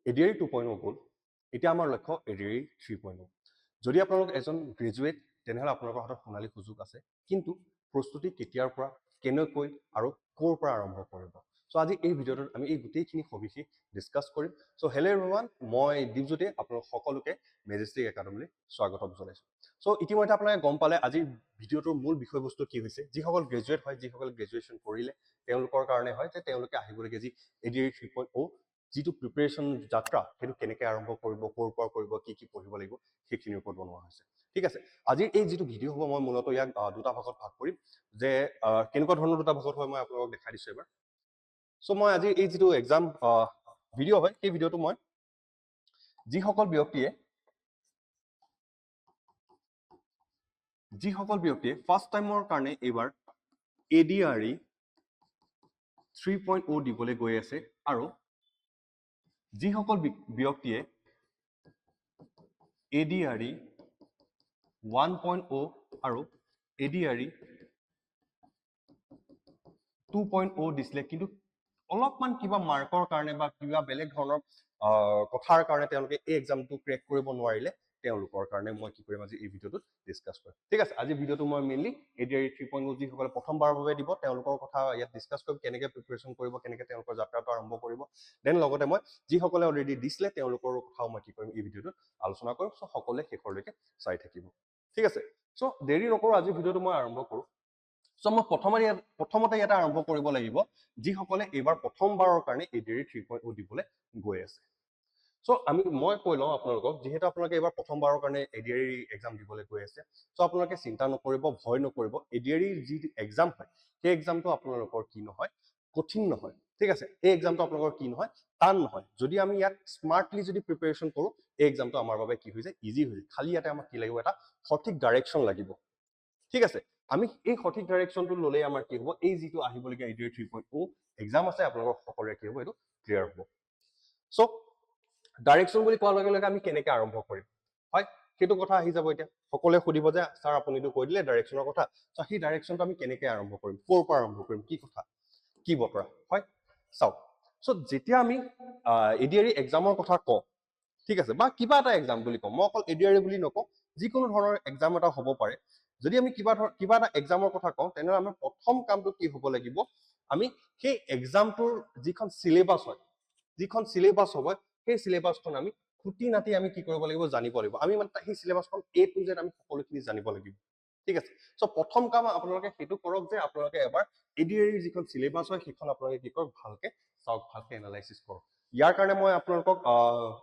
ADRE 2.0 গ'ল, এতিয়া আমাৰ লক্ষ্য ADRE 3.0। যদি আপোনালোক এজন গ্ৰেজুৱেট তেনেহ'লে আপোনালোকৰ হাতত সোণালী সুযোগ আছে, কিন্তু প্ৰস্তুতি কেতিয়াৰ পৰা, কেনেকৈ আৰু ক'ৰ পৰা আৰম্ভ কৰিব। চ' আজি এই ভিডিঅ'টোত আমি এই গোটেইখিনি সবিশেষ ডিছকাছ কৰিম। চ' হেল্ল' এভৰিৱান, মই দীপজ্যোতি আপোনালোক সকলোকে মেজেষ্টিক একাডেমীলৈ স্বাগতম জনাইছোঁ। চ' ইতিমধ্যে আপোনালোকে গম পালে আজিৰ ভিডিঅ'টোৰ মূল বিষয়বস্তু কি হৈছে। যিসকল গ্ৰেজুৱেট হয়, যিসকলে গ্ৰেজুৱেশ্যন কৰিলে তেওঁলোকৰ কাৰণে হয় যে তেওঁলোকে আহিবলগীয়া যি ADRE 3.0 যিটো প্ৰিপেৰেশ্যন যাত্ৰা সেইটো কেনেকৈ আৰম্ভ কৰিব, ক'ৰ পৰা কৰিব, কি পঢ়িব লাগিব সেইখিনিৰ ওপৰত বনোৱা হৈছে। ঠিক আছে, আজিৰ এই যিটো ভিডিঅ' হ'ব মই মূলতঃ ইয়াক দুটা ভাগত ভাগ কৰিম। যে কেনেকুৱা ধৰণৰ দুটা ভাগত হয় মই আপোনালোকক দেখাই দিছোঁ এবাৰ। চ' মই আজি এই যিটো এক্সাম ভিডিঅ' হয় সেই ভিডিঅ'টো মই যিসকল ব্যক্তিয়ে ফাৰ্ষ্ট টাইমৰ কাৰণে এইবাৰ ADRE 3.0 দিবলৈ গৈ আছে আৰু যিসকল ব্যক্তিয়ে ADRE 1.0 আৰু ADRE 2.0 দিছিলে, কিন্তু অলপমান কিবা মাৰ্কৰ কাৰণে বা কিবা বেলেগ ধৰণৰ কথাৰ কাৰণে তেওঁলোকে এই এক্সামটো ক্ৰেক কৰিব নোৱাৰিলে, তেওঁলোকৰ কাৰণে মই কি কৰিম আজি এই ভিডিঅ'টোত ডিছকাছ কৰিম। ঠিক আছে, আজি ভিডিঅ'টো মই মেইনলি ADRE 3.0 যিসকলে প্ৰথমবাৰৰ বাবে দিব তেওঁলোকৰ কথা ইয়াত ডিছকাছ কৰিম, কেনেকৈ প্ৰিপেৰেশ্যন কৰিব, কেনেকৈ তেওঁলোকৰ যাত্ৰাটো আৰম্ভ কৰিব। দেন লগতে মই যিসকলে অলৰেডি দিছিলে তেওঁলোকৰ কথাও মই কি কৰিম এই ভিডিঅ'টোত আলোচনা কৰিম। চ' সকলোৱে শেষলৈকে চাই থাকিব। ঠিক আছে, চ' দেৰি নকৰোঁ, আজিৰ ভিডিঅ'টো মই আৰম্ভ কৰোঁ। চ' মই প্ৰথমতে ইয়াতে আৰম্ভ কৰিব লাগিব যিসকলে এইবাৰ প্ৰথমবাৰৰ কাৰণে ADRE 3.0 দিবলৈ গৈ আছে। চ' মই কৈ লওঁ আপোনালোকক, যিহেতু আপোনালোকে এইবাৰ প্ৰথমবাৰৰ কাৰণে ADRE এক্সাম দিবলৈ গৈ আছে, চ' আপোনালোকে চিন্তা নকৰিব, ভয় নকৰিব। ADRE যি এক্সাম হয় সেই এক্সামটো আপোনালোকৰ কি নহয়, কঠিন নহয়। ঠিক আছে, এই এক্সামটো আপোনালোকৰ কি নহয়, টান নহয়। যদি আমি ইয়াত স্মাৰ্টলি যদি প্ৰিপেৰেশ্যন কৰোঁ এই এক্সামটো আমাৰ বাবে কি হৈ যায়, ইজি হৈ যায়। খালি ইয়াতে আমাক কি লাগিব, এটা সঠিক ডাইৰেকশ্যন লাগিব। ঠিক আছে, আমি এই সঠিক ডাইৰেকশ্যনটো ল'লেই আমাৰ কি হ'ব, এই যিটো আহিবলগীয়া ADRE 3.0 এক্সাম আছে আপোনালোকৰ সকলোৰে কি হ'ব, এইটো ক্লিয়াৰ হ'ব। চ' ডাইৰেকশ্যন বুলি কোৱাৰ লগে লগে আমি কেনেকৈ আৰম্ভ কৰিম, হয় সেইটো কথা আহি যাব। এতিয়া সকলোৱে সুধিব যে ছাৰ আপুনিতো কৈ দিলে ডাইৰেকশ্যনৰ কথা, চ' সেই ডাইৰেকশ্যনটো আমি কেনেকৈ আৰম্ভ কৰিম, ক'ৰ পৰা আৰম্ভ কৰিম, কি কথা, কি বতৰা, হয় চাওক। চ' যেতিয়া আমি ADRE এক্সামৰ কথা কওঁ, ঠিক আছে, বা কিবা এটা এক্সাম বুলি কওঁ, মই অকল ADRE বুলি নকওঁ, যিকোনো ধৰণৰ এক্সাম এটা হ'ব পাৰে। যদি আমি কিবা এটা এক্সামৰ কথা কওঁ তেনেহ'লে আমাৰ প্ৰথম কামটো কি হ'ব লাগিব, আমি সেই এক্সামটোৰ যিখন চিলেবাছ হয়, হ'ব সেই চিলেবাছখন আমি খুটি নাটি আমি কি কৰিব লাগিব, জানিব লাগিব। আমি মানে সেই চিলেবাছখন A to Z আমি সকলোখিনি জানিব লাগিব। ঠিক আছে, চ' প্ৰথম কাম আপোনালোকে সেইটো কৰক যে আপোনালোকে এবাৰ ADRE যিখন চিলেবাছ হয় সেইখন আপোনালোকে কি কৰক, ভালকে চাওক, ভালকে এনালাইচিছ কৰক। ইয়াৰ কাৰণে মই আপোনালোকক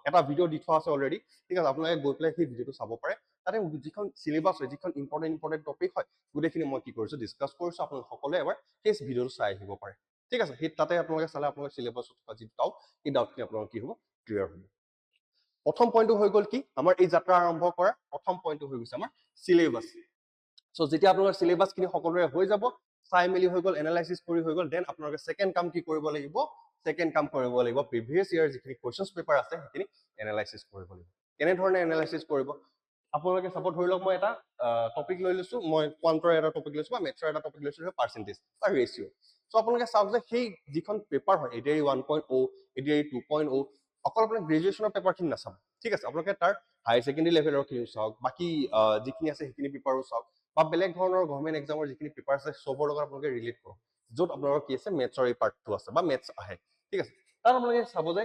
এটা ভিডিঅ' দি থোৱা আছে অলৰেডি। ঠিক আছে, আপোনালোকে গৈ পেলাই সেই ভিডিঅ'টো চাব পাৰে। তাতে যিখন চিলেবাছ হয়, যিখন ইম্পৰ্টেণ্ট টপিক হয়, গোটেইখিনি মই কি কৰিছোঁ, ডিছকাছ কৰিছোঁ। আপোনালোকে সকলোৱে এবাৰ সেই ভিডিঅ'টো চাই আহিব পাৰে। ঠিক আছে, সেই তাতে আপোনালোকে চালে আপোনালোকে চিলেবাছত থকা যি ডাউট, সেই ডাউটখিনি আপোনালোকৰ কি হ'ব, ক্লিয়াৰ হ'ব। প্ৰথম পইণ্টটো হৈ গ'ল কি, আমাৰ এই যাত্ৰা আৰম্ভ কৰাৰ প্ৰথম পইণ্টটো হৈ গৈছে আমাৰ চিলেবাছ। চ' যেতিয়া আপোনালোকৰ চিলেবাছখিনি সকলোৰে হৈ যাব, চাই মেলি হৈ গ'ল, এনালাইচিছ কৰি হৈ গ'ল, দেন আপোনালোকে ছেকেণ্ড কাম কি কৰিব লাগিব, প্ৰিভিয়াছ ইয়াৰ যিখিনি কুৱেশ্যনছ পেপাৰ আছে সেইখিনি এনালাইচিছ কৰিব লাগিব। কেনেধৰণে এনালাইচিছ কৰিব, আপোনালোকে চাব, ধৰি লওক মই এটা টপিক লৈ লৈছোঁ, মই কোৱান্টৰ এটা টপিক লৈছোঁ বা মেথছৰ এটা টপিক লৈছোঁ, পাৰ্চেণ্টেজ বা ৰেচিঅ'। চ' আপোনালোকে চাওক যে সেই যিখন পেপাৰ হয় ADRE 1.0, ADRE 2.0, অকল আপোনাৰ গ্ৰেজুৱেশ্যনৰ পেপাৰখিনি নাচাব। ঠিক আছে, আপোনালোকে তাৰ হায়াৰ ছেকেণ্ডেৰী লেভেলৰ খিনি চাওক, বাকী যিখিনি আছে সেইখিনি পেপাৰো চাওক, বা বেলেগ ধৰণৰ গভৰ্ণমেণ্ট এক্সামৰ যিখিনি পেপাৰ আছে চবৰ লগত আপোনালোকে ৰিলেট কৰক, য'ত আপোনালোকৰ কি আছে, মেথছৰ এই পাৰ্টটো আছে বা মেথছ আহে। ঠিক আছে, তাত আপোনালোকে চাব যে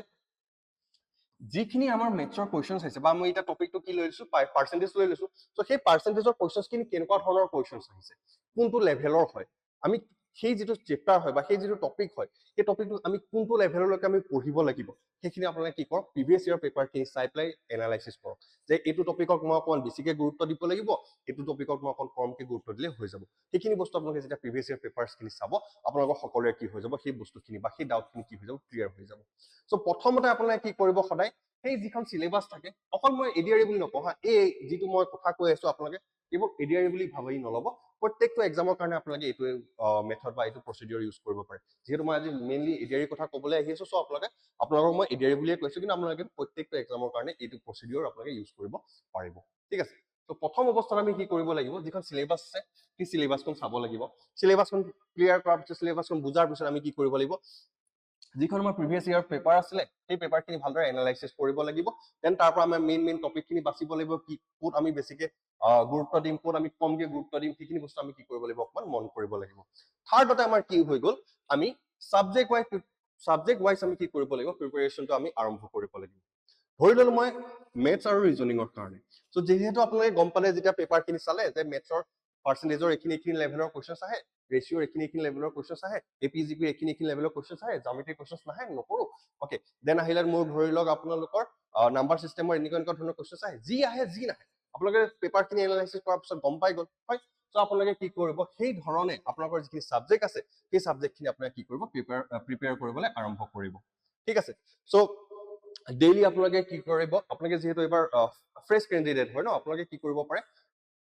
যিখিনি আমাৰ মেথছৰ কুৱেশ্যনছ আহিছে, বা মই এতিয়া টপিকটো কি লৈ লৈছোঁ, পাৰ্চেণ্টেজ লৈ লৈছোঁ। চ' সেই পাৰ্চেণ্টেজৰ কুৱেশ্যনছখিনি কেনেকুৱা ধৰণৰ কুৱেশ্যনছ আহিছে, কোনটো লেভেলৰ হয়, আমি সেই যিটো চেপ্টাৰ হয় বা সেই যিটো টপিক হয়, সেই টপিকটো আমি কোনটো লেভেললৈকে আমি পঢ়িব লাগিব, সেইখিনি আপোনালোকে কি কৰক, প্ৰিভিয়াছ ইয়াৰ পেপাৰখিনি চাই পেলাই এনালাইচিছ কৰক, যে এইটো টপিকক মই অকণমান বেছিকৈ গুৰুত্ব দিব লাগিব, এইটো টপিকক মই অকণ কমকৈ গুৰুত্ব দিলে হৈ যাব। সেইখিনি বস্তু আপোনালোকে যেতিয়া প্ৰিভিয়াছ ইয়াৰ পেপাৰছখিনি চাব, আপোনালোকৰ সকলোৰে কি হৈ যাব, সেই বস্তুখিনি বা সেই ডাউটখিনি কি হৈ যাব, ক্লিয়াৰ হৈ যাব। চ' প্ৰথমতে আপোনালোকে কি কৰিব, সদায় সেই যিখন চিলেবাছ থাকে, অকল মই ADRE বুলি নকওঁ হা, এই যিটো মই কথা কৈ আছোঁ আপোনালোকে এইবোৰ ADRE বুলি ভাবি নল'ব। প্ৰত্যেকটো এক্সামৰ কাৰণে আপোনালোকে এইটো মেথড বা এইটো প্ৰচিডিউৰ ইউজ কৰিব পাৰে। যিহেতু মই আজি মেইনলি ADRE কথা ক'বলৈ আহি আছোঁ, চ' আপোনালোকক মই ADRE বুলিয়ে কৈছোঁ, কিন্তু আপোনালোকে প্ৰত্যেকটো এক্সামৰ কাৰণে এইটো প্ৰচিডিউৰ আপোনালোকে ইউজ কৰিব পাৰিব। ঠিক আছে, ত' প্ৰথম অৱস্থাত আমি কি কৰিব লাগিব, যিখন চিলেবাছ আছে সেই চিলেবাছখন চাব লাগিব। চিলেবাছখন ক্লিয়াৰ কৰাৰ পিছত, চিলেবাছখন বুজাৰ পিছত আমি কি কৰিব লাগিব, যিখন আমাৰ প্ৰিভিয়াছ ইয়াৰ পেপাৰ আছিলে সেই পেপাৰখিনি ভালদৰে এনালাইচিছ কৰিব লাগিব দেন তাৰ পৰা আমাৰ মেইন টপিকখিনি বাচিব লাগিব কি ক'ত আমি বেছিকে গুৰুত্ব দিম ক'ত আমি কমকে গুৰুত্ব দিম সেইখিনি বস্তু আমি কি কৰিব লাগিব অকমান মন কৰিব লাগিব থাৰ্ডতে আমাৰ কি হৈ গ'ল আমি সাবজেক্ট ওয়াইজ আমি কি কৰিব লাগিব প্ৰিপাৰেচনটো আমি আৰম্ভ কৰিব লাগিব ধৰি ললো মই মেথছ আৰু ৰিজনিঙৰ কাৰণে সো যেহেতু আপোনালোকে গম পালে যেতিয়া পেপাৰখিনি চালে যে মেথছৰ পাৰ্চেন্টেজৰ এইখিনি লেভেলৰ কোৱেশ্চনছ আহে ৰেচিঅ'ৰ এইখিনি লেভেলৰ কোৱেশ্চনছ আহে এপিজিপি এইখিনি লেভেলৰ কোৱেশ্চনছ আহে জামেট্ৰি কোৱেশ্চনছ নাহে নকৰো ওকে দেন আহিলে মোৰ ধৰি লওক আপোনালোকৰ নাম্বাৰ সিস্টেমৰ এনেকুৱা ধৰণৰ কোৱেশ্চনছ আহে যি আহে যি নাহে আপোনালোকে পেপাৰখিনি এনালাইচিছ কৰাৰ পিছত গম পাই গ'ল হয় সো আপোনালোকে কি কৰিব সেই ধৰণে আপোনালোকৰ যিখিনি সাবজেক্ট আছে সেই সাবজেক্টখিনি আপোনালোকে কি কৰিব প্ৰিপেয়াৰ কৰিবলৈ আৰম্ভ কৰিব ঠিক আছে সো ডেইলি আপোনালোকে কি কৰিব আপোনালোকে যেহেতু এবাৰ ফ্ৰেছ কেণ্ডিডেট হয় ন আপোনালোকে কি কৰিব পাৰে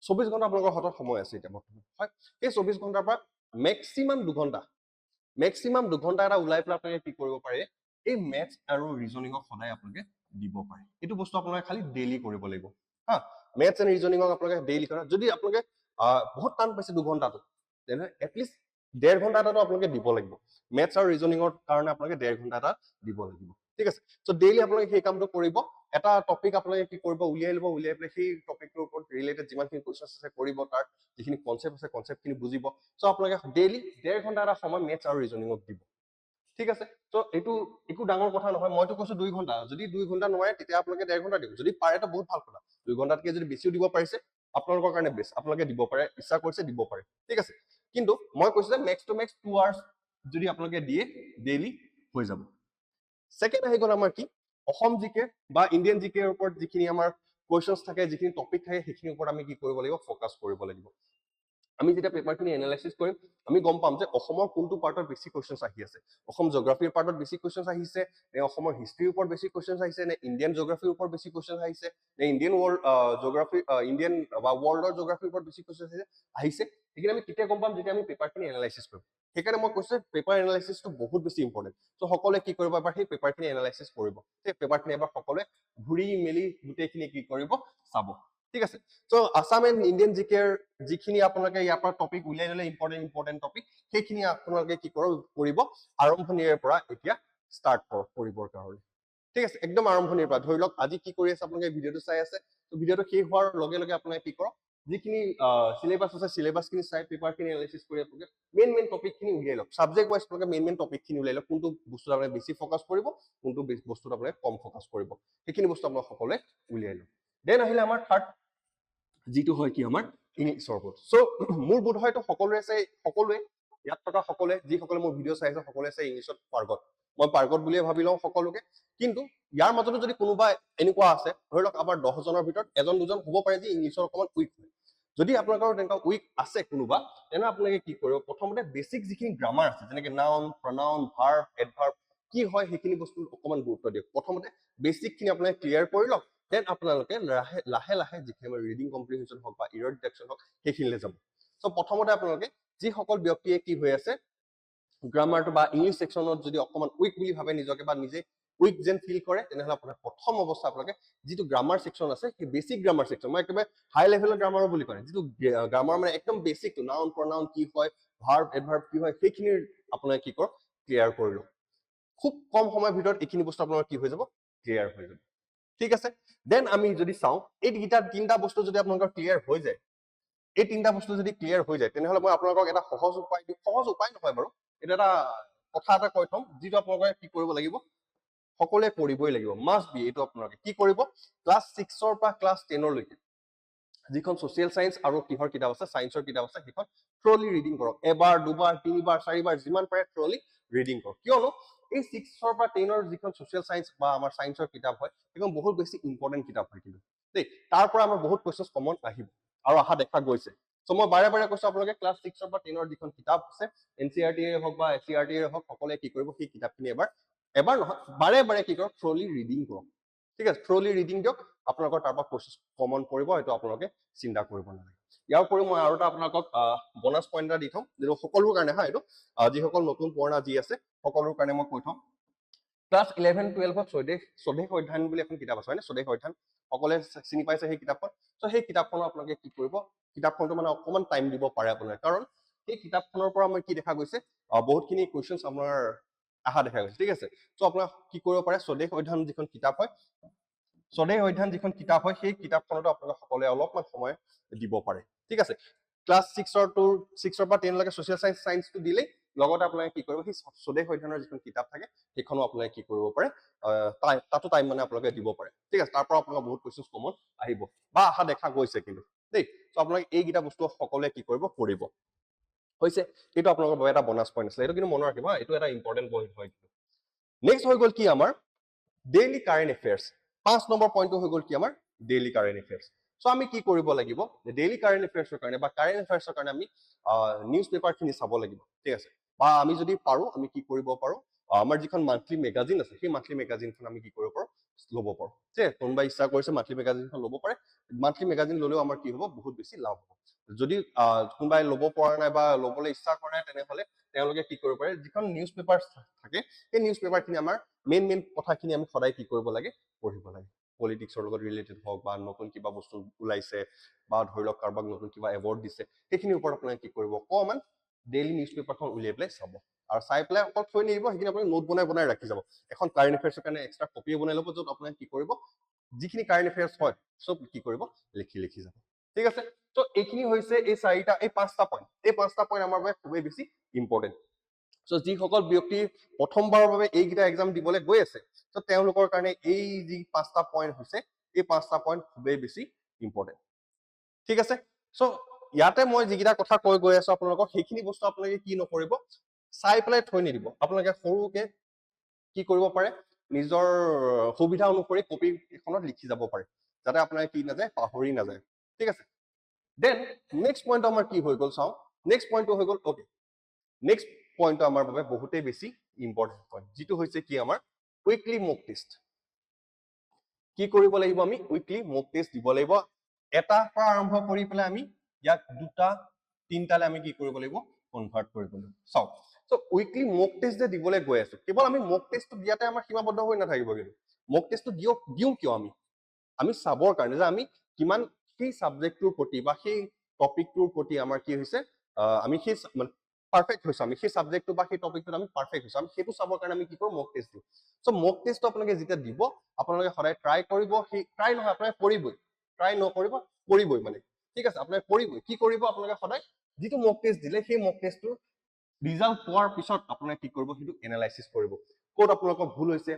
24 ঘণ্টা আপোনালোকৰ হাতত সময় আছে এতিয়া বৰ্তমান হয় এই 24 ঘণ্টাৰ পৰা মেক্সিমাম 2 ঘণ্টা এটা ওলাই পেলাই আপোনালোকে কি কৰিব পাৰে এই মেথছ আৰু ৰিজনিঙক সদায় আপোনালোকে দিব পাৰে এইটো বস্তু আপোনালোকে খালি ডেইলি কৰিব লাগিব হা মেথছ এণ্ড ৰিজনিঙক আপোনালোকে ডেইলি কৰা যদি আপোনালোকে বহুত টান পাইছে 2 ঘণ্টাটো তেনে এটলিষ্ট 1.5 ঘণ্টা এটাতো আপোনালোকে দিব লাগিব মেথছ আৰু ৰিজনিঙৰ কাৰণে আপোনালোকে 1.5 ঘণ্টা এটা দিব লাগিব ঠিক আছে সো ডেইলি আপোনালোকে সেই কামটো কৰিব এটা টপিক আপোনালোকে কি কৰিব উলিয়াই ল'ব উলিয়াই পেলাই সেই টপিকটোৰ ওপৰত ৰিলেটেড যিমানখিনি কোৱেশ্চনছ আছে কৰিব তাৰ যিখিনি কনচেপ্ট আছে কনচেপ্টখিনি বুজিব সো আপোনালোকে ডেইলি 1.5 ঘণ্টা এটা সময় মেথছ আৰু ৰিজনিঙক দিব ঠিক আছে সো এইটো একো ডাঙৰ কথা নহয় মইতো কৈছো 2 ঘণ্টা যদি 2 ঘণ্টা নোৱাৰে তেতিয়া আপোনালোকে 1.5 ঘণ্টা দিব যদি পাৰে তো বহুত ভাল কথা 2 ঘণ্টাতকৈ যদি বেছিও দিব পাৰিছে আপোনালোকৰ কাৰণে বেষ্ট আপোনালোকে দিব পাৰে ইচ্ছা কৰিছে দিব পাৰে ঠিক আছে কিন্তু মই কৈছো যে মেক্স টু মেক্স 2 আৱাৰ্ছ যদি আপোনালোকে দিয়ে ডেইলি হৈ যাব সেকেন্ড আহি গ'ল আমাৰ কি অসম জিকে বা ইণ্ডিয়ান জিকেৰ ওপৰত যিখিনি আমাৰ কোৱেশ্চনছ থাকে যিখিনি টপিক থাকে সেইখিনিৰ ওপৰত আমি কি কৰিব লাগিব ফ'কাছ কৰিব লাগিব আমি যেতিয়া পেপাৰখিনি এনালাইচিছ কৰিম আমি গম পাম যে অসমৰ কোনটো পাৰ্টত বেছি কোৱেশ্চনছ আহি আছে অসম জিঅ'গ্ৰাফিৰ পাৰ্টত বেছি কোৱেশ্চনছ আহিছে নে অসমৰ হিষ্ট্ৰীৰ ওপৰত বেছি কোৱেশ্চনছ আহিছে নে ইণ্ডিয়ান জিঅ'গ্ৰাফিৰ ওপৰত বেছি কোৱেশ্চনছ আহিছে নে ইণ্ডিয়ান ৱৰ্ল্ড জিঅ'গ্ৰাফি ইণ্ডিয়ান বা ৱৰ্ল্ডৰ জিঅ'গ্ৰাফিৰ ওপৰত বেছি কোৱেশ্চনছ আহিছে সেইখিনি আমি কেতিয়া গম পাম যেতিয়া আমি পেপাৰখিনি এনালাইচিছ কৰিম সেইকাৰণে মই কৈছো পেপাৰ এনালাইচিছটো বহুত বেছি ইম্পৰ্টেণ্ট তো সকলোৱে কি কৰিব এবাৰ সেই পেপাৰখিনি এনালাইচিছ কৰিব সেই পেপাৰখিনি এবাৰ সকলোৱে ঘূৰি মেলি গোটেইখিনি কি কৰিব চাব ঠিক আছে সো আসাম এণ্ড ইণ্ডিয়ান জিকেৰ যিখিনি আপোনালোকে ইয়াৰ পৰা টপিক উলিয়াই ল'লে ইম্পৰ্টেণ্ট টপিক সেইখিনি আপোনালোকে কি কৰিব আৰম্ভণিৰে পৰা এতিয়া ষ্টাৰ্ট কৰিবৰ কাৰণে ঠিক আছে একদম আৰম্ভণিৰ পৰা ধৰি লওক আজি কি কৰি আছে আপোনালোকে ভিডিঅ'টো চাই আছে তো ভিডিঅ'টো শেষ হোৱাৰ লগে লগে আপোনালোকে কি কৰক যিখিনি সিলেবাছ আছে সিলেবাছখিনি চাই পেপাৰখিনি এনালাইচিছ কৰি আপোনালোকে মেইন টপিকখিনি উলিয়াই লওক সাবজেক্ট ওয়াইজ আপোনালোকে মেইন টপিকখিনি উলিয়াই লওক কোনটো বস্তুত আপোনালোকে বেছি ফ'কাছ কৰিব কোনটো বস্তুত আপোনালোকে কম ফ'কাছ কৰিব সেইখিনি বস্তু আপোনালোকে সকলোৱে উলিয়াই লওক দেন আহিলে আমাৰ থাৰ্ড যিটো হয় কি আমাৰ ইংলিছৰ ওপৰত সো মোৰ বোধ হয়তো সকলোৱে ইয়াত থকা সকলোৱে যিসকলে মোৰ ভিডিঅ' চাই আছে সকলোৱে চাই ইংলিছত পাৰ্গত মই পাৰ্গত বুলিয়ে ভাবি লওঁ সকলোকে কিন্তু ইয়াৰ মাজতো যদি কোনোবা এনেকুৱা আছে ধৰি লওক আমাৰ 10 জনৰ ভিতৰত এজন দুজন হ'ব পাৰে যে ইংলিছৰ অকমান উইক হয় যদি আপোনালোকৰ তেনেকুৱা উইক আছে কোনোবা তেনে আপোনালোকে কি কৰিব প্ৰথমতে বেসিক যিখিনি গ্ৰামাৰ আছে যেনেকৈ নাউন প্ৰনাউন ভাৰ্ব এডভাৰ্ব কি হয় সেইখিনি বস্তু অকমান গুৰুত্ব দিয়ক প্ৰথমতে বেসিকখিনি আপোনালোকে ক্লিয়াৰ কৰি লওক দেন আপোনালোকে লাহে লাহে যিখিনি আমাৰ ৰিডিং কম্প্ৰিহেনশ্যন হওক বা ইৰৰ ডিটেকশ্যন হওক সেইখিনিলৈ যাব সো প্ৰথমতে আপোনালোকে যিসকল ব্যক্তিয়ে কি হৈ আছে গ্ৰামাৰটো বা ইংলিছ ছেকশ্যনত যদি অকমান উইক বুলি ভাবে নিজকে বা নিজে উইক যেন ফিল কৰে তেনেহ'লে আপোনাৰ প্ৰথম অৱস্থা আপোনালোকে যিটো গ্ৰামাৰ ছেকশ্যন আছে সেই বেসিক গ্ৰামাৰ ছেকশ্যন মই একেবাৰে হাই লেভেলৰ গ্ৰামাৰ বুলি কয় যিটো গ্ৰামাৰ মানে একদম বেসিকটো নাউন প্ৰনাউন কি হয় ভাৰ্ব এডভাৰ্ব কি হয় সেইখিনিৰ আপোনালোকে কি কৰক ক্লিয়াৰ কৰি লওক খুব কম সময়ৰ ভিতৰত এইখিনি বস্তু আপোনালোকৰ কি হৈ যাব ক্লিয়াৰ হৈ যাব ঠিক আছে দেন আমি যদি চাওঁ এই তিনিটা বস্তু যদি আপোনালোকৰ ক্লিয়াৰ হৈ যায় এই তিনিটা বস্তু যদি ক্লিয়াৰ হৈ যায় তেনেহ'লে মই আপোনালোকক এটা সহজ উপায় দিম সহজ উপায় নহয় বাৰু এটা কথা এটা কৈ থম যিটো আপোনালোকে কি কৰিব লাগিব সকলোৱে কৰিবই লাগিব মাষ্ট বি এইটো আপোনালোকে কি কৰিব ক্লাছ 6ৰ পৰা ক্লাছ 10 লৈকে যিখন ছ'চিয়েল সায়েন্স আৰু কিহৰ কিতাপ আছে সায়েন্সৰ কিতাপ আছে সেইখন থ্ৰলি ৰিডিং কৰক এবাৰ দুবাৰ তিনিবাৰ চাৰিবাৰ যিমান পাৰে থ্ৰলি ৰিডিং কৰক কিয়নো এই 6ৰ পৰা 10ৰ যিখন ছ'চিয়েল সায়েন্স বা আমাৰ সায়েন্সৰ কিতাপ হয় সেইখন বহুত বেছি ইম্পৰ্টেণ্ট কিতাপ হয় কিন্তু দেই তাৰ পৰা আমাৰ বহুত কুৱেশ্যন কমন আহিব আৰু অহা দেখা গৈছে সো মই বাৰে বাৰে কৈছো আপোনালোকে ক্লাছ 6ৰ পৰা 10ৰ যিখন কিতাপ আছে এনচিইআৰটিয়ে হওক বা এছচিইআৰটিয়ে হওক সকলোৱে কি কৰিব সেই কিতাপখিনি এবাৰ নহয় বাৰে বাৰে কি কৰক থ্ৰলি ৰিডিং কৰক ঠিক আছে থ্ৰলি ৰিডিং দিয়ক আপোনালোকৰ তাৰ পৰা কুৱেশ্যন কমন পৰিব এইটো আপোনালোকে চিন্তা কৰিব নালাগে ইয়াৰ উপৰিও মই আৰু এটা আপোনালোকক বনাছ পইণ্ট এটা দি থম যিটো সকলোৰ কাৰণে হা এইটো যিসকল নতুন পুৰণা যি আছে সকলোৰ কাৰণে মই কৈ থম ক্লাছ 11-12ত স্বদেশ অধ্যয়ন বুলি এখন কিতাপ আছে হয়নে স্বদেশ অধ্যয়ন সকলোৱে চিনি পাইছে সেই কিতাপখন সো সেই কিতাপখনৰ আপোনালোকে কি কৰিব কিতাপখনটো মানে অকমান টাইম দিব পাৰে আপোনালোকে কাৰণ সেই কিতাপখনৰ পৰা মই কি দেখা গৈছে বহুতখিনি কুৱেশ্যনছ আমাৰ আহা দেখা গৈছে ঠিক আছে চ' আপোনাক কি কৰিব পাৰে স্বদেশ অধ্যয়ন যিখন কিতাপ হয় স্বদেশ অধ্যয়ন যিখন কিতাপ হয় সেই কিতাপখনতো আপোনালোকে সকলোৱে অলপমান সময় দিব পাৰে ঠিক আছে ক্লাছ 6ৰ পৰা 10লৈকে ছ'চিয়েল চায়েন্সটো দিলেই লগতে আপোনালোকে কি কৰিব সেই স্বদেশ অধ্যয়নৰ যিখন কিতাপ থাকে সেইখনো আপোনালোকে কি কৰিব পাৰে তাতো টাইম মানে আপোনালোকে দিব পাৰে ঠিক আছে তাৰ পৰা আপোনালোকৰ বহুত কুৱেশ্যন কমন আহিব বা আশা দেখা গৈছে কিন্তু দেই চ' আপোনালোকে এইকেইটা বস্তু সকলোৱে কি কৰিব কৰিব হৈছে এইটো আপোনালোকৰ বাবে এটা বনাছ পইণ্ট আছিলে এইটো কিন্তু মনত ৰাখিব এইটো এটা ইম্পৰ্টেণ্ট পইণ্ট হয় নেক্সট হৈ গ'ল কি আমাৰ ডেইলি কাৰেণ্ট এফেয়াৰ্ছ 5 নম্বৰ পইণ্টটো হৈ গ'ল কি আমাৰ ডেইলি কাৰেণ্ট এফেয়াৰ্ছ চ' আমি কি কৰিব লাগিব ডেইলি কাৰেণ্ট এফেয়াৰ্ছৰ কাৰণে বা কাৰেণ্ট এফেয়াৰ্ছৰ কাৰণে আমি নিউজ পেপাৰখিনি চাব লাগিব ঠিক আছে বা আমি যদি পাৰোঁ আমি কি কৰিব পাৰোঁ আমাৰ যিখন মান্থলি মেগাজিন আছে সেই মান্থলি মেগাজিনখন আমি কি কৰিব পাৰোঁ ল'ব পাৰোঁ ঠিক আছে কোনোবাই ইচ্ছা কৰিছে মান্থলি মেগাজিনখন ল'ব পাৰে মান্থলি মেগাজিন ল'লেও আমাৰ কি হ'ব বহুত বেছি লাভ হ'ব যদি কোনোবাই ল'ব পৰা নাই বা ল'বলৈ ইচ্ছা কৰা নাই তেনেহ'লে তেওঁলোকে কি কৰিব পাৰে যিখন নিউজ পেপাৰ থাকে সেই নিউজ পেপাৰখিনি আমাৰ মেইন কথাখিনি আমি সদায় কি কৰিব লাগে পঢ়িব লাগে পলিটিক্সৰ লগত ৰিলেটেড হওক বা নতুন কিবা বস্তু ওলাইছে বা ধৰি লওক কাৰোবাক নতুন কিবা এৱাৰ্ড দিছে সেইখিনিৰ ওপৰত আপোনালোকে কি কৰিব অকণমান ডেইলি নিউজ পেপাৰখন উলিয়াই পেলাই চাব আৰু চাই পেলাই অকল থৈ নিদিব সেইখিনি আপুনি নোট বনাই ৰাখি যাব এখন কাৰেণ্ট এফেয়াৰ্ছৰ কাৰণে এক্সট্ৰা কপিয়ে বনাই ল'ব য'ত আপোনালোকে কি কৰিব যিখিনি কাৰেণ্ট এফেয়াৰ্ছ হয় চব কি কৰিব লিখি যাব ঠিক আছে ত' এইখিনি হৈছে এই পাঁচটা পইণ্ট আমাৰ বাবে খুবেই বেছি ইম্পৰ্টেণ্ট চ' যিসকল ব্যক্তি প্ৰথমবাৰৰ বাবে এইকেইটা এক্সাম দিবলৈ গৈ আছে চ' তেওঁলোকৰ কাৰণে এই যি 5টা পইণ্ট হৈছে এই 5টা পইণ্ট খুবেই বেছি ইম্পৰ্টেণ্ট ঠিক আছে চ' ইয়াতে মই যিকেইটা কথা কৈ গৈ আছো আপোনালোকক সেইখিনি বস্তু আপোনালোকে কি নকৰিব চাই পেলাই থৈ নিদিব আপোনালোকে সৰুকে কি কৰিব পাৰে নিজৰ সুবিধা অনুসৰি কপি এখনত লিখি যাব পাৰে যাতে আপোনালোকে কি নাযায় পাহৰি নাযায় ঠিক আছে দেন নেক্সট পইণ্ট আমাৰ কি হৈ গ'ল চাওঁ নেক্সট পইণ্টটো হৈ গ'ল অ'কে নেক্সট পইণ্টটো আমাৰ বাবে বহুতেই বেছি ইম্পৰ্টেণ্ট পইণ্ট যিটো হৈছে কি আমাৰ উইকলি মক টেষ্ট কি কৰিব লাগিব আমি উইকলি মক টেষ্ট দিব লাগিব এটাৰ পৰা আৰম্ভ কৰি পেলাই আমি ইয়াক 2টা 3টালৈ আমি কি কৰিব লাগিব কনভাৰ্ট কৰিব লাগিব চাওক চ' উইকলি মক টেষ্ট যে দিবলৈ গৈ আছো কেৱল আমি মক টেষ্টটো দিয়াতে আমাৰ সীমাবদ্ধ হৈ নাথাকিব কিন্তু মক টেষ্টটো দিওঁ কিয় আমি চাবৰ কাৰণে যে আমি কিমান সেই ছাবজেক্টটোৰ প্ৰতি বা সেই টপিকটোৰ প্ৰতি আমাৰ কি হৈছে আমি সেই পাৰফেক্ট হৈছো আমি সেই ছাবজেক্টটো বা সেই টপিকটোত আমি পাৰফেক্ট হৈছো আমি সেইটো চাবৰ কাৰণে আমি কি কৰোঁ মক টেষ্ট দিওঁ চ' মক টেষ্টটো আপোনালোকে যেতিয়া দিব আপোনালোকে সদায় ট্ৰাই কৰিব সেই ট্ৰাই নহয় আপোনালোকে কৰিবই ট্ৰাই নকৰিব কৰিবই মানে ঠিক আছে আপোনালোকে কৰিবই কি কৰিব আপোনালোকে সদায় যিটো মক টেষ্ট দিলে সেই মক টেষ্টটোৰ ৰিজাল্ট পোৱাৰ পিছত আপোনালোকে কি কৰিব সেইটো এনালাইচিছ কৰিব ক'ত আপোনালোকৰ ভুল হৈছে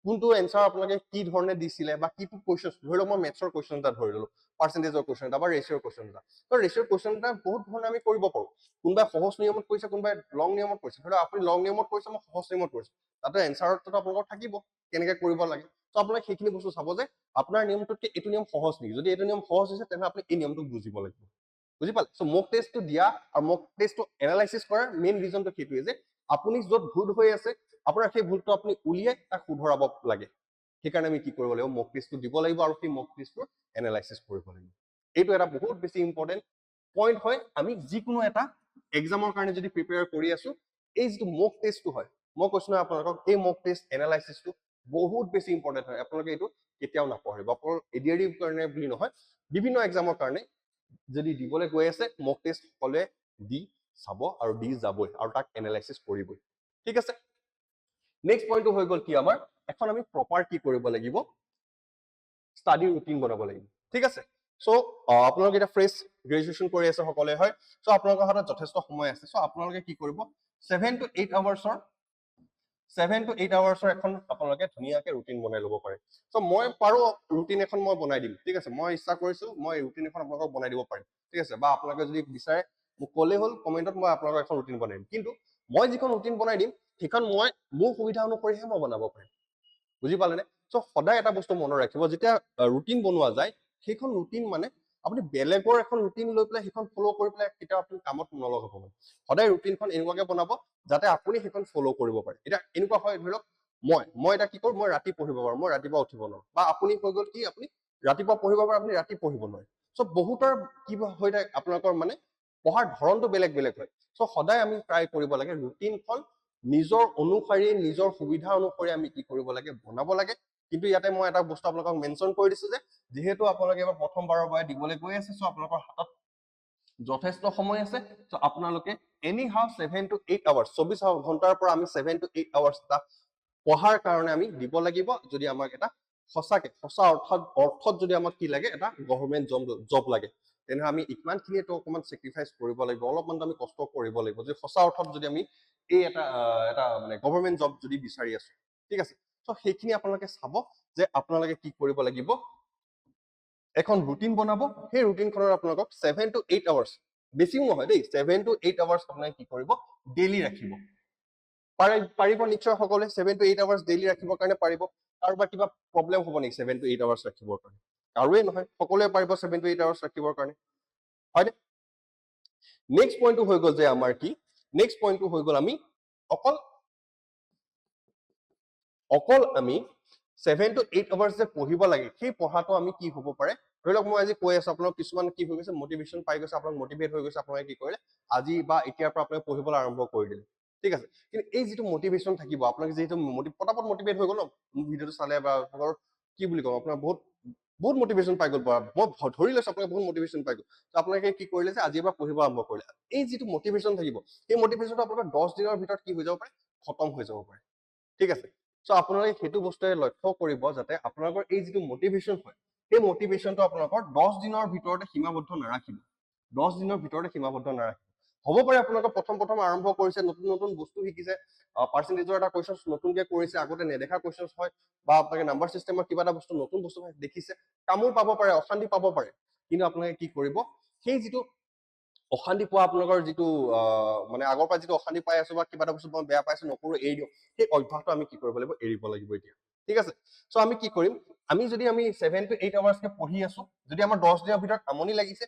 কোনটো এনচাৰ আপোনালোকে কি ধৰণে দিছিলে বা কিটো কুৱেশ্যন ধৰি লওক মই মেথছৰ কুৱেশ্যন এটা ধৰি ললো পাৰ্চেণ্টেজৰ কুৱেশ্যন এটা বা ৰেচিঅ'ৰ কুৱেশ্যন এটা তো ৰেচিঅ'ৰ কুৱেশ্যন এটা বহুত ধৰণে আমি কৰিব পাৰোঁ কোনোবাই সহজ নিয়মত কৰিছে কোনোবাই লং নিয়মত কৰিছে ধৰি লওক আপুনি লং নিয়মত কৰিছে মই সহজ নিয়মত কৰিছো তাতে এনচাৰটো আপোনালোকৰ থাকিব কেনেকৈ কৰিব লাগে তো আপোনালোকে সেইখিনি বস্তু চাব যে আপোনাৰ নিয়মটোতকৈ এইটো নিয়ম সহজ নেকি যদি এইটো নিয়ম সহজ হৈছে তেনেহ'লে আপুনি এই নিয়মটো বুজিব লাগিব বুজি পালে চ' মক টেষ্টটো দিয়া আৰু মক টেষ্টটো এনালাইচিছ কৰাৰ মেইন ৰিজনটো সেইটোৱে যে আপুনি য'ত ভুল হৈ আছে আপোনাৰ সেই ভুলটো আপুনি উলিয়াই তাক শুধৰাব লাগে সেইকাৰণে আমি কি কৰিব লাগিব মক টেষ্টটো দিব লাগিব আৰু সেই মক টেষ্টটো এনালাইচিছ কৰিব লাগিব এইটো এটা বহুত বেছি ইম্পৰ্টেণ্ট পইণ্ট হয় আমি যিকোনো এটা এক্সামৰ কাৰণে যদি প্ৰিপেয়াৰ কৰি আছো এই যিটো মক টেষ্টটো হয় মই কৈছো নহয় আপোনালোকক এই মক টেষ্ট এনালাইচিছটো বহুত বেছি ইম্পৰ্টেণ্ট হয় আপোনালোকে এইটো কেতিয়াও নাপাহৰিব অকল এডিআৰইৰ কাৰণে বুলি নহয় বিভিন্ন এক্সামৰ কাৰণে যদি দিবলৈ গৈ আছে মক টেষ্ট সকলোৱে দি চাব আৰু দি যাবই আৰু তাক এনালাইচিছ কৰিবই ঠিক আছে নেক্সট পইণ্টটো হৈ গ'ল কি আমাৰ এখন আমি প্ৰপাৰ কি কৰিব লাগিব ষ্টাডি ৰুটিন বনাব লাগিব ঠিক আছে চ' আপোনালোকে এতিয়া ফ্ৰেছ গ্ৰেজুৱেশ্যন কৰি আছে সকলোৱে হয় চ' আপোনালোকৰ হাতত যথেষ্ট সময় আছে চ' আপোনালোকে কি কৰিব 7 to 8 আৱাৰ্ছৰ এখন আপোনালোকে ধুনীয়াকে ৰুটিন বনাই ল'ব পাৰে চ' মই পাৰো ৰুটিন এখন মই বনাই দিম ঠিক আছে মই ইচ্ছা কৰিছো মই ৰুটিন এখন আপোনালোকক বনাই দিব পাৰিম ঠিক আছে বা আপোনালোকে যদি বিচাৰে মোক ক'লেই হ'ল কমেণ্টত মই আপোনালোকক এখন ৰুটিন বনাই দিম কিন্তু মই যিখন ৰুটিন বনাই দিম সেইখন মই মোৰ সুবিধা অনুসৰিহে মই বনাব পাৰিম বুজি পালেনে চ' সদায় এটা বস্তু মনত ৰাখিব যেতিয়া ৰুটিন বনোৱা যায় সেইখন ৰুটিন মানে আপুনি বেলেগৰ এখন ৰুটিন লৈ পেলাই সেইখন ফ'ল' কৰি পেলাই কেতিয়াও আপুনি কামত নলগাব সদায় ৰুটিনখন এনেকুৱাকে বনাব যাতে আপুনি সেইখন ফ'ল' কৰিব পাৰে এতিয়া এনেকুৱা হয় ধৰি লওক মই এতিয়া কি কৰোঁ মই ৰাতি পঢ়িব পাৰোঁ মই ৰাতিপুৱা উঠিব নোৱাৰোঁ বা আপুনি হৈ গ'ল কি আপুনি ৰাতিপুৱা পঢ়িব পাৰে আপুনি ৰাতি পঢ়িব নোৱাৰে চ' বহুতৰ কি হৈ থাকে আপোনালোকৰ মানে পঢ়াৰ ধৰণটো বেলেগ বেলেগ হয় চ' সদায় আমি ট্ৰাই কৰিব লাগে ৰুটিনখন নিজৰ অনুসাৰী নিজৰ সুবিধা অনুসৰি আমি কি কৰিব লাগে বনাব লাগে কিন্তু ইয়াতে মই এটা বস্তু আপোনালোকক মেনশ্যন কৰি দিছো যে যিহেতু আপোনালোকে এবাৰ প্ৰথমবাৰৰ বাবে দিবলৈ গৈ আছে চ' আপোনালোকৰ হাতত যথেষ্ট সময় আছে সো আপোনালোকে এনি হাউ 7 to 8 আৱাৰ্ছ 24 ঘণ্টাৰ পৰা আমি 7 to 8 আৱাৰ্ছ এটা পঢ়াৰ কাৰণে আমি দিব লাগিব যদি আমাক এটা সঁচাকে সঁচা অৰ্থত যদি আমাক কি লাগে এটা গভৰ্ণমেণ্ট জব লাগে তেনেহ'লে আমি ইমানখিনিতো অকণমান চেক্ৰিফাইচ কৰিব লাগিব অলপমান আমি কষ্ট কৰিব লাগিব যে সঁচা অৰ্থত যদি আমি এই এটা মানে গভৰ্ণমেণ্ট জব যদি বিচাৰি আছো ঠিক আছে চ' সেইখিনি আপোনালোকে চাব যে আপোনালোকে কি কৰিব লাগিব এখন ৰুটিন বনাব সেই ৰুটিনখনৰ আপোনালোকক 7 to 8 আৱাৰ্ছ বেছিও নহয় দেই 7 to 8 আৱাৰ্ছ আপোনালোকে কি কৰিব ডেইলি ৰাখিব পাৰিব নিশ্চয় সকলোৱে 7 to 8 আৱাৰ্ছ ডেইলি ৰাখিবৰ কাৰণে পাৰিব কাৰোবাৰ কিবা প্ৰব্লেম হ'ব নেকি 7 to 8 আৱাৰ্ছ ৰাখিবৰ কাৰণে কাৰোৱে নহয় সকলোৱে পাৰিব 7 to 8 আৱাৰ্ছ ৰাখিবৰ কাৰণে হয়নে নেক্সট পইণ্টটো হৈ গ'ল যে আমাৰ কি নেক্সট পইণ্টটো হৈ গ'ল আমি অকল আমি 7 to 8 আৱাৰ্ছ যে পঢ়িব লাগে সেই পঢ়াটো আমি কি হ'ব পাৰে ধৰি লওক মই আজি কৈ আছো আপোনালোক কিছুমান কি হৈ গৈছে মটিভেশ্যন পাই গৈছে আপোনালোক মটিভেট হৈ গৈছে আপোনালোকে কি কৰিলে আজি বা এতিয়াৰ পৰা আপোনালোকে পঢ়িবলৈ আৰম্ভ কৰি দিলে ঠিক আছে কিন্তু এই যিটো মটিভেশ্যন থাকিব আপোনালোকে যিহেতু পটাপট মটিভেট হৈ গ'ল ন ভিডিঅ'টো চালে বা কি বুলি কওঁ আপোনাৰ বহুত মটিভেশ্যন পাই গ'ল মই ধৰি লৈছো আপোনালোকে বহুত মটিভেশ্যন পাই গ'ল আপোনালোকে কি কৰিলে যে আজিৰ পৰা পঢ়িব আৰম্ভ কৰিলে এই যিটো মটিভেশ্যন থাকিব সেই মটিভেশ্যনটো আপোনালোকৰ 10 দিনৰ ভিতৰত কি হৈ যাব পাৰে খতম হৈ যাব পাৰে ঠিক আছে চ' আপোনালোকে সেইটো বস্তুৱে লক্ষ্য কৰিব যাতে আপোনালোকৰ এই যিটো মটিভেশ্যন হয় সেই মটিভেশ্যনটো আপোনালোকৰ 10 দিনৰ ভিতৰতে সীমাবদ্ধ নাৰাখিব 10 দিনৰ ভিতৰতে সীমাবদ্ধ নাৰাখিব হ'ব পাৰে আপোনালোকে প্ৰথম আৰম্ভ কৰিছে নতুন বস্তু শিকিছে পাৰ্চেণ্টেজৰ এটা কুৱেশ্যন নতুনকে কৰিছে আগতে নেদেখা কুৱেশ্যন হয় বা আপোনালোকে নাম্বাৰ চিষ্টেমৰ কিবা এটা বস্তু নতুন বস্তু দেখিছে কামোৰ পাব পাৰে অশান্তি পাব পাৰে কিন্তু আপোনালোকে কি কৰিব সেই যিটো অশান্তি পোৱা আপোনালোকৰ যিটো মানে আগৰ পৰা যিটো অশান্তি পাই আছো বা কিবা এটা বস্তু মই বেয়া পাইছো নকৰো এৰি দিওঁ সেই অভ্যাসটো আমি কি কৰিব লাগিব এৰিব লাগিব এতিয়া ঠিক আছে চ' আমি কি কৰিম আমি 7 to 8 আৱাৰ্ছকে পঢ়ি আছো যদি আমাৰ 10 দিনৰ ভিতৰত আমনি লাগিছে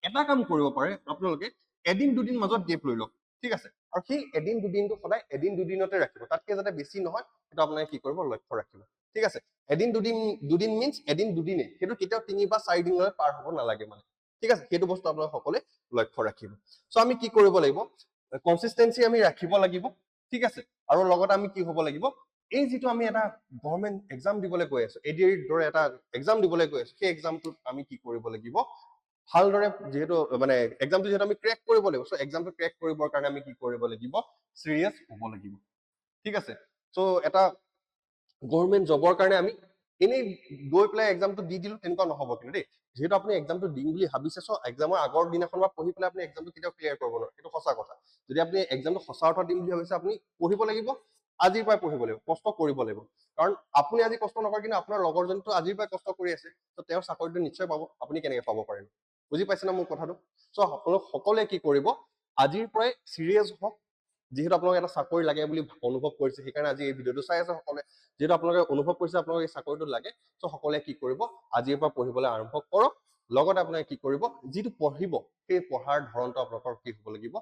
এটা কাম কৰিব পাৰে আপোনালোকে এদিন দুদিন মাজত গেপ লৈ লওক ঠিক আছে আৰু সেই এদিন দুদিনটো সদায় এদিন দুদিনতে ৰাখিব তাতকে যাতে বেছি নহয় সেইটো আপোনালোকে কি কৰিব লক্ষ্য ৰাখিব ঠিক আছে এদিন দুদিন মিন্স এদিন দুদিনে সেইটো কেতিয়াও 3 বা 4 দিনলৈ পাৰ হ'ব নালাগে মানে ঠিক আছে সেইটো বস্তু আপোনালোকে সকলোৱে লক্ষ্য ৰাখিব চ' আমি কি কৰিব লাগিব কনচিষ্টেঞ্চি আমি ৰাখিব লাগিব ঠিক আছে আৰু লগতে আমি কি হ'ব লাগিব এই যিটো আমি এটা গভৰ্ণমেণ্ট এক্সাম দিবলৈ গৈ আছো এডিআৰিৰ দৰে এটা এক্সাম দিবলৈ গৈ আছো সেই এক্সামটোত আমি কি কৰিব লাগিব ভালদৰে যিহেতু মানে এক্সামটো যিহেতু আমি ক্ৰেক কৰিব লাগিব চ' এক্সামটো ক্ৰেক কৰিবৰ কাৰণে আমি কি কৰিব লাগিব চিৰিয়াছ হ'ব লাগিব ঠিক আছে চ' এটা গভৰ্ণমেণ্ট জবৰ কাৰণে আমি এনেই গৈ পেলাই এক্সামটো দি দিলো তেনেকুৱা নহ'ব কিন্তু দেই যিহেতু আপুনি এক্সামটো দিম বুলি ভাবিছে চ' এক্সামৰ আগৰ দিনাখন বা পঢ়ি পেলাই আপুনি এক্সামটো কেতিয়াও ক্লিয়াৰ কৰিব নোৱাৰে সেইটো সঁচা কথা যদি আপুনি এক্সামটো সঁচা অৰ্থত দিম বুলি ভাবিছে আপুনি পঢ়িব লাগিব আজিৰ পৰাই পঢ়িব লাগিব কষ্ট কৰিব লাগিব কাৰণ আপুনি আজি কষ্ট নকৰে কিন্তু আপোনাৰ লগৰজনটো আজিৰ পৰাই কষ্ট কৰি আছে ত' তেওঁৰ চাকৰিটো নিশ্চয় পাব আপুনি কেনেকে পাব পাৰে বুজি পাইছে না মোৰ কথাটো চ' আপোনালোক সকলোৱে কি কৰিব আজিৰ পৰাই চিৰিয়াছ হওক যিহেতু আপোনালোকে এটা চাকৰি লাগে বুলি অনুভৱ কৰিছে সেইকাৰণে আজি এই ভিডিঅ'টো চাই আছে সকলোৱে যেহেতু আপোনালোকে অনুভৱ কৰিছে আপোনালোকে এই চাকৰিটো লাগে চ' সকলোৱে কি কৰিব আজিৰ পৰা পঢ়িবলৈ আৰম্ভ কৰক লগতে আপোনালোকে কি কৰিব যিটো পঢ়িব সেই পঢ়াৰ ধৰণটো আপোনালোকৰ কি হ'ব লাগিব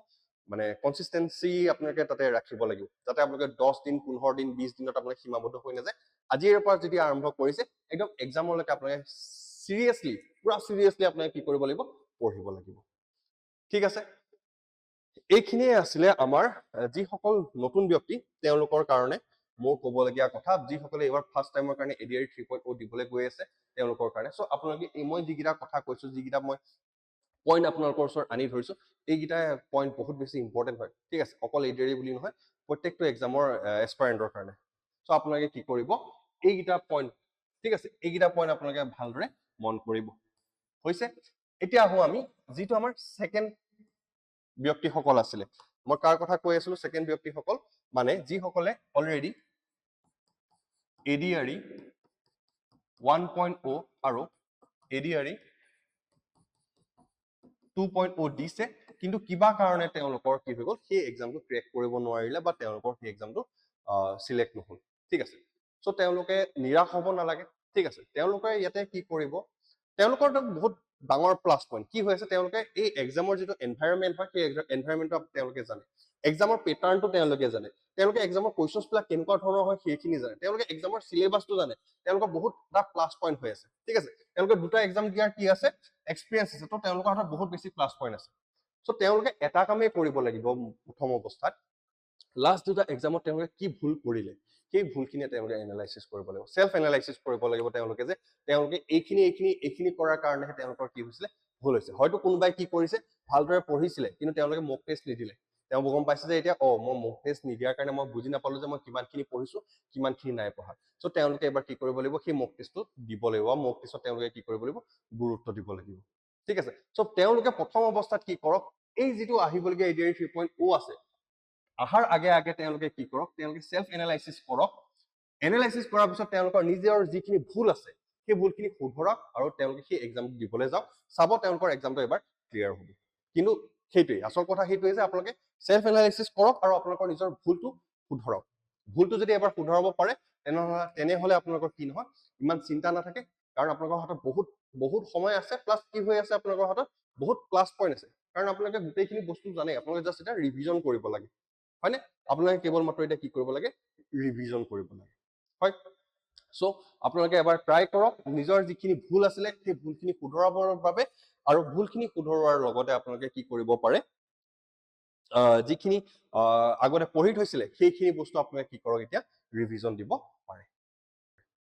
মানে কনচিষ্টেঞ্চি আপোনালোকে তাতে ৰাখিব লাগিব যাতে আপোনালোকে 10 দিন 15 দিন 20 দিনত আপোনালোকে সীমাবদ্ধ হৈ নাযায় আজিৰ পৰা যদি আৰম্ভ কৰিছে একদম এক্সামলৈকে আপোনালোকে পুৰা চিৰিয়াছলি আপোনালোকে কি কৰিব লাগিব পঢ়িব লাগিব ঠিক আছে এইখিনিয়ে আছিলে আমাৰ যিসকল নতুন ব্যক্তি তেওঁলোকৰ কাৰণে মোৰ ক'বলগীয়া কথা যিসকলে এইবাৰ ফাৰ্ষ্ট টাইমৰ কাৰণে এডিআৰি 3.0 দিবলৈ গৈ আছে তেওঁলোকৰ কাৰণে চ' আপোনালোকে মই যিকেইটা কথা কৈছো যিকেইটা মই পইণ্ট আপোনালোকৰ ওচৰত আনি ধৰিছো এইকেইটা পইণ্ট বহুত বেছি ইম্পৰ্টেণ্ট হয় ঠিক আছে অকল এডিআৰি বুলি নহয় প্ৰত্যেকটো এক্সামৰ এছপাইৰেণ্টৰ কাৰণে চ' আপোনালোকে কি কৰিব এইকেইটা পইণ্ট ঠিক আছে এইকেইটা পইণ্ট আপোনালোকে ভালদৰে মন কৰিব হৈছে এতিয়া আহোঁ আমি যিটো আমাৰ ছেকেণ্ড ব্যক্তিসকল আছিলে মই কাৰ কথা কৈ আছিলো ছেকেণ্ড ব্যক্তিসকল মানে যিসকলে অলৰেডি এডিআৰি 1.0 আৰু এডিআৰি 2.0 দিছে কিন্তু কিবা কাৰণে তেওঁলোকৰ কি হৈ গ'ল সেই এক্সামটো ক্ৰেক কৰিব নোৱাৰিলে বা তেওঁলোকৰ সেই এক্সামটো সিলেক্ট নহ'ল ঠিক আছে চ' তেওঁলোকে নিৰাশ হ'ব নালাগে ঠিক আছে তেওঁলোকে ইয়াতে কি কৰিব তেওঁলোকৰ বহুত ডাঙৰ প্লাছ পইণ্ট কি হৈ আছে তেওঁলোকে এই এক্সামৰ যিটো এনভাইৰনমেণ্ট হয় সেই এনভাইৰনমেণ্টটো তেওঁলোকে জানে এক্সামৰ পেটাৰ্ণটো তেওঁলোকে জানে তেওঁলোকে এক্সামৰ কুৱেশ্যনছবিলাক কেনেকুৱা ধৰণৰ হয় সেইখিনি জানে তেওঁলোকে এক্সামৰ চিলেবাছটো জানে তেওঁলোকৰ বহুত এটা প্লাছ পইণ্ট হৈ আছে ঠিক আছে তেওঁলোকে দুটা এক্সাম দিয়াৰ কি আছে এক্সপিৰিয়েঞ্চ আছে তো তেওঁলোকৰ হাতত বহুত বেছি প্লাছ পইণ্ট আছে চ' তেওঁলোকে এটা কামেই কৰিব লাগিব প্ৰথম অৱস্থাত লাষ্ট দুটা এক্সামত তেওঁলোকে কি ভুল কৰিলে সেই ভুলখিনিয়ে তেওঁলোকে এনালাইচিছ কৰিব লাগিব চেল্ফ এনালাইচিছ কৰিব লাগিব তেওঁলোকে যে তেওঁলোকে এইখিনি কৰাৰ কাৰণেহে তেওঁলোকৰ কি হৈছিলে ভুল হৈছে হয়তো কোনোবাই কি কৰিছে ভালদৰে পঢ়িছিলে কিন্তু তেওঁলোকে মক টেষ্ট নিদিলে তেওঁ গম পাইছে যে এতিয়া মই মক টেষ্ট নিদিয়াৰ কাৰণে মই বুজি নাপালো যে মই কিমানখিনি পঢ়িছো কিমানখিনি নাই পঢ়া সো তেওঁলোকে এবাৰ কি কৰিব লাগিব সেই মক টেষ্টটো দিব লাগিব মক টেষ্টত তেওঁলোকে কি কৰিব লাগিব গুৰুত্ব দিব লাগিব ঠিক আছে সো তেওঁলোকে প্ৰথম অৱস্থাত কি কৰক এই যিটো আহিবলগীয়া ADRE 3.0 আছে আহাৰ আগে আগে তেওঁলোকে কি কৰক তেওঁলোকে সেলফ এনালাইসিস কৰক এনালাইসিস কৰাৰ পিছত তেওঁলোকৰ নিজৰ যিখিনি ভুল আছে সেই ভুলখিনি শুধৰক আৰু তেওঁলোকে সেই এক্সামটো দিবলৈ যাওক চাব তেওঁলোকৰ এক্সামটো এবাৰ ক্লিয়াৰ হ'ব কিন্তু সেইটোৱে আচল কথা সেইটোৱে যে আপোনালোকে সেলফ এনালাইসিস কৰক আৰু আপোনালোকৰ নিজৰ ভুলটো শুধৰক ভুলটো যদি এবাৰ শুধৰাব পাৰে তেনেহলে আপোনালোকৰ কি নহয় ইমান চিন্তা নাথাকে কাৰণ আপোনালোকৰ হাতত বহুত সময় আছে প্লাস কি হৈ আছে আপোনালোকৰ হাতত বহুত প্লাস পইণ্ট আছে কাৰণ আপোনালোকে গোটেইখিনি বস্তু জানে আপোনালোকে জাস্ট এটা ৰিভিজন কৰিব লাগে হয়নে আপোনালোকে কেৱল মাত্ৰ এটা কি কৰিব লাগে ৰিভিজন কৰিব লাগে হয় সো আপোনালোকে এবাৰ ট্ৰাই কৰক নিজৰ যিখিনি ভুল আছিলে সেই ভুলখিনি শুধৰাবৰ বাবে আৰু ভুলখিনি শুধৰোৱাৰ লগতে আপোনালোকে কি কৰিব পাৰে যিখিনি আগতে পঢ়ি থৈছিলে সেইখিনি বস্তু আপোনালোকে কি কৰক এতিয়া ৰিভিজন দিব পাৰে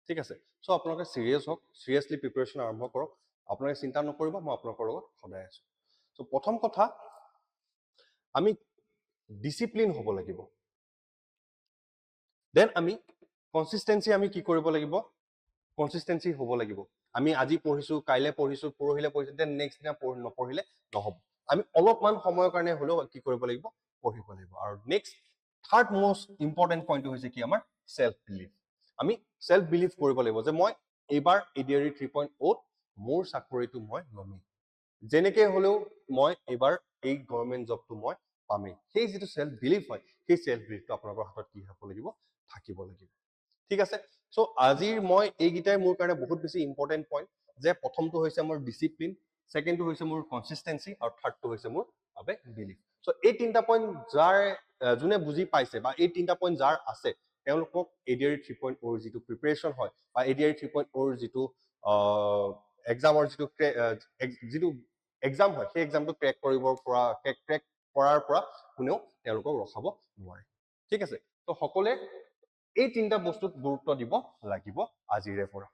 ঠিক আছে সো আপোনালোকে সিৰিয়াস হওক সিৰিয়াসলি প্ৰিপাৰেচন আৰম্ভ কৰক আপোনালোকে চিন্তা নকৰিব মই আপোনালোকৰ লগত সদায় আছো সো প্ৰথম কথা আমি ডিসিপ্লিন হ'ব লাগিব দেন আমি কনসিস্টেন্সি আমি কি কৰিব লাগিব কনসিস্টেন্সি হ'ব লাগিব আমি আজি পঢ়িছো কাইলে পঢ়িছো পৰহিলে পঢ়িছো দেন নেক্সট দিনা নপঢ়িলে নহব আমি অলপমান সময়ৰ কাৰণে হলেও কি কৰিব লাগিব পঢ়িব লাগিব আৰু next third most important point হৈছে কি আমাৰ সেলফ বিলিভ আমি সেলফ বিলিভ কৰিব লাগিব যে মই এইবাৰ ADRE 3.0 মোৰ চাকৰিটো মই লমেই যেনেকৈ হলেও মই এইবাৰ এই গভৰ্ণমেণ্ট জবটো মই পামেই সেই যিটো সেলফ বিলিভ হয় সেই সেলফ বিলিভটো আপোনালোকৰ হাতত কি হ'ব লাগিব থাকিব লাগিব ঠিক আছে সো আজিৰ মই এইগিটাই মোৰ কাৰণে বহুত বেছি ইম্পৰ্টেন্ট পইণ্ট যে প্ৰথমটো হৈছে মোৰ ডিসিপ্লিন সেকেন্ডটো হৈছে মোৰ কনসিস্টেন্সি আৰু থাৰ্ডটো হৈছে মোৰ বাবে বিলিভ সো এই তিনটা পইণ্ট যাৰ যোনে বুজি পাইছে বা এই তিনটা পইণ্ট যাৰ আছে তেওঁলোকক ADRE 3.0 যিটো প্ৰিপাৰেচন হয় বা ADRE 3.0 যিটো এক্সামৰ যিটো এক্সাম হয় সেই এক্সামটো ক্ৰেক কৰাৰ পৰা কোনেও তেওঁলোকক ৰখাব নোৱাৰে ঠিক আছে তো সকলোৱে এই তিনটা বস্তুত গুৰুত্ব দিব লাগিব আজিৰে পৰা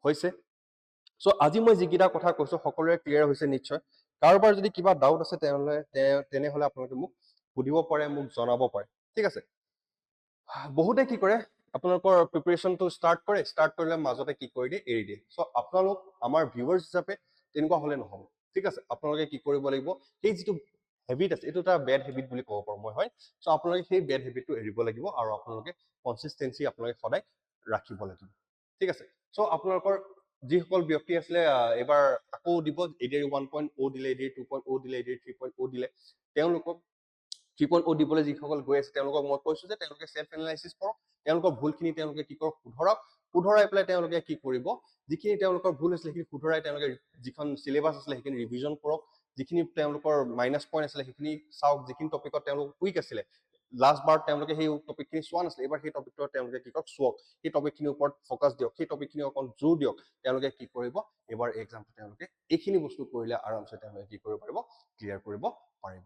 হৈছে সো আজি মই যিকিটা কথা কৈছো সকলোৰে ক্লিয়াৰ হৈছে নিশ্চয় কাৰোবাৰ যদি কিবা ডাউট আছে তেনেহলে আপোনালোকে মোক সুধিব পাৰে মোক জনাব পাৰে ঠিক আছে বহুতে কি কৰে আপোনালোকৰ প্ৰিপাৰেচনটো ষ্টাৰ্ট কৰিলে মাজতে কি কৰি দিয়ে এৰি দিয়ে সো আপোনালোক আমাৰ ভিউৱাৰ্ছ হিচাপে তেনেকুৱা হলে নহব ঠিক আছে আপোনালোকে কি কৰিব লাগিব সেই যিটো হেবিট আছে এইটো এটা বেড হেবিট বুলি ক'ব পাৰো মই হয় সো আপোনালোকে সেই বেড হেবিটটো এৰিব লাগিব আৰু আপোনালোকে কনসিস্টেন্সি আপোনালোকে সদায় ৰাখিব লাগিব ঠিক আছে সো আপোনালোকৰ যিসকল ব্যক্তি আছিলে এবাৰ আকৌ দিব ADRE 1.0 দিলে ADRE 2.0 দিলে ADRE 3.0 দিলে তেওঁলোকক 3.0 দিবলৈ যিসকল গৈ আছে তেওঁলোকক মই কৈছো যে তেওঁলোকে সেলফ এনালাইসিস কৰক তেওঁলোকৰ ভুলখিনি তেওঁলোকে কি কৰক শুধৰাই পেলাই তেওঁলোকে কি কৰিব যিখিনি তেওঁলোকৰ ভুল আছিল সেইখিনি শুধৰাই তেওঁলোকে যিখন সিলেবাস আছিল সেইখিনি ৰিভিজন কৰক যিখিনি তেওঁলোকৰ মাইনাস পইণ্ট আছিল সেইখিনি চাওক যিখিনি টপিকত তেওঁলোক উইক আছিলে লাষ্ট বাৰ তেওঁলোকে সেই টপিকখিনি চোৱা নাছিলে এবাৰ সেই টপিকটো তেওঁলোকে কি কৰক চোৱক সেই টপিকখিনিৰ ওপৰত ফোকাস দিয়ক সেই টপিকখিনি অকণ জোৰ দিয়ক তেওঁলোকে কি কৰিব এবাৰ এক্সামটো তেওঁলোকে এইখিনি বস্তু কৰিলে আৰামছে তেওঁলোকে কি কৰিব পাৰিব ক্লিয়াৰ কৰিব পাৰিব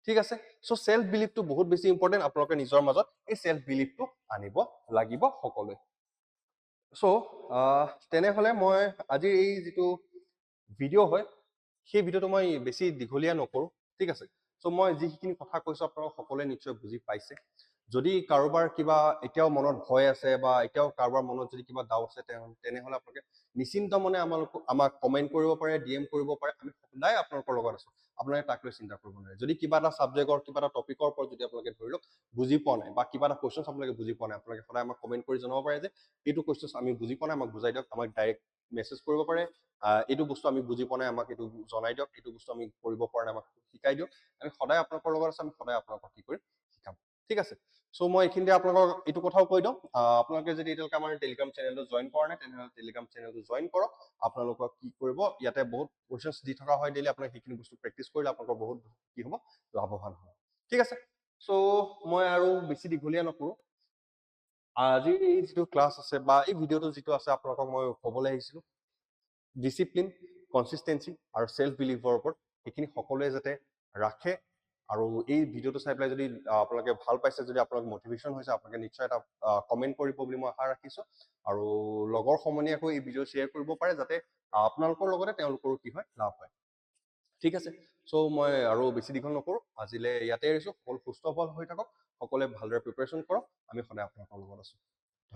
ঠিক আছে সো সেলফ বিলিভটো বহুত বেছি ইম্পৰ্টেন্ট আপোনালোকে নিজৰ মাজত এই সেলফ বিলিভটো আনিব লাগিব সকলোৱে সো তেনেহলে মই আজি এই যিটো ভিডিঅ' হয় সেই ভিডিঅ'টো মই বেছি দীঘলীয়া নকৰো ঠিক আছে সো মই যিখিনি কথা কৈছো আপোনালোক সকলোৱে নিশ্চয় বুজি পাইছে যদি কাৰোবাৰ কিবা এতিয়াও মনত ভয় আছে বা এতিয়াও কাৰোবাৰ মনত যদি কিবা ডাউট আছে তেনেহলে আপোনালোকে নিশ্চিন্ত মনে আমাক কমেন্ট কৰিব পাৰে DM কৰিব পাৰে আমি সদায় আপোনালোকৰ লগত আছো আপোনালোকে তাক লৈ চিন্তা কৰিব নালাগে যদি কিবা এটা সাবজেক্টৰ কিবা এটা টপিকৰ ওপৰত যদি আপোনালোকে ধৰি লওক বুজি পোৱা নাই বা কিবা এটা কোৱেশ্চন আপোনালোকে বুজি পোৱা নাই আপোনালোকে সদায় আমাক কমেন্ট কৰি জনাব পাৰে যে এইটো কোৱেশ্চন আমি বুজি পোৱা নাই আমাক বুজাই দিয়ক আমাক ডাইৰেক্ট মেছেজ কৰিব পাৰে এইটো বস্তু আমি বুজি পোৱা নাই আমাক এইটো জনাই দিয়ক এইটো বস্তু আমি কৰিব পৰা নাই আমাক শিকাই দিয়ক আমি সদায় আপোনালোকৰ লগত আছো আমি সদায় আপোনালোকক কি কৰিম শিকাম ঠিক আছে সো মই এইখিনিতে আপোনালোকক এইটো কথাও কৈ দিওঁ আপোনালোকে যদি এতিয়ালৈকে আমাৰ টেলিগ্ৰাম চেনেলটো জইন কৰা নাই তেনেহলে টেলিগ্ৰাম চেনেলটো জইন কৰক আপোনালোকক কি কৰিব ইয়াতে বহুত কোৱেশ্চনছ দি থকা হয় ডেইলি আপোনালোকে সেইখিনি বস্তু প্ৰেক্টিছ কৰিলে আপোনালোকৰ বহুত কি হ'ব লাভৱান হ'ব ঠিক আছে সো মই আৰু বেছি দীঘলীয়া নকৰো আজি এই যিটো ক্লাছ আছে বা এই ভিডিঅ'টো যিটো আছে আপোনালোকক মই ক'বলৈ আহিছিলো ডিসিপ্লিন কনসিস্টেন্সি আৰু সেলফ বিলিভৰ ওপৰত এইখিনি সকলোৱে যাতে ৰাখে আৰু এই ভিডিঅ'টো চাই পেলাই যদি আপোনালোকে ভাল পাইছে, যদি আপোনালোক মটিভেশ্যন হৈছে, আপোনালোকে নিশ্চয় এটা কমেণ্ট কৰিব বুলি মই আশা ৰাখিছোঁ। আৰু লগৰ সমনীয়াকো এই ভিডিঅ' শ্বেয়াৰ কৰিব পাৰে, যাতে আপোনালোকৰ লগতে তেওঁলোকৰো কি হয়, লাভ হয়। ঠিক আছে, চ' মই আৰু বেছি দীঘল নকৰোঁ, আজিলৈ ইয়াতে এৰিছোঁ। সকলো সুস্থ সবল হৈ থাকক, সকলোৱে ভালদৰে প্ৰিপেৰেশ্যন কৰক, আমি সদায় আপোনালোকৰ লগত আছোঁ।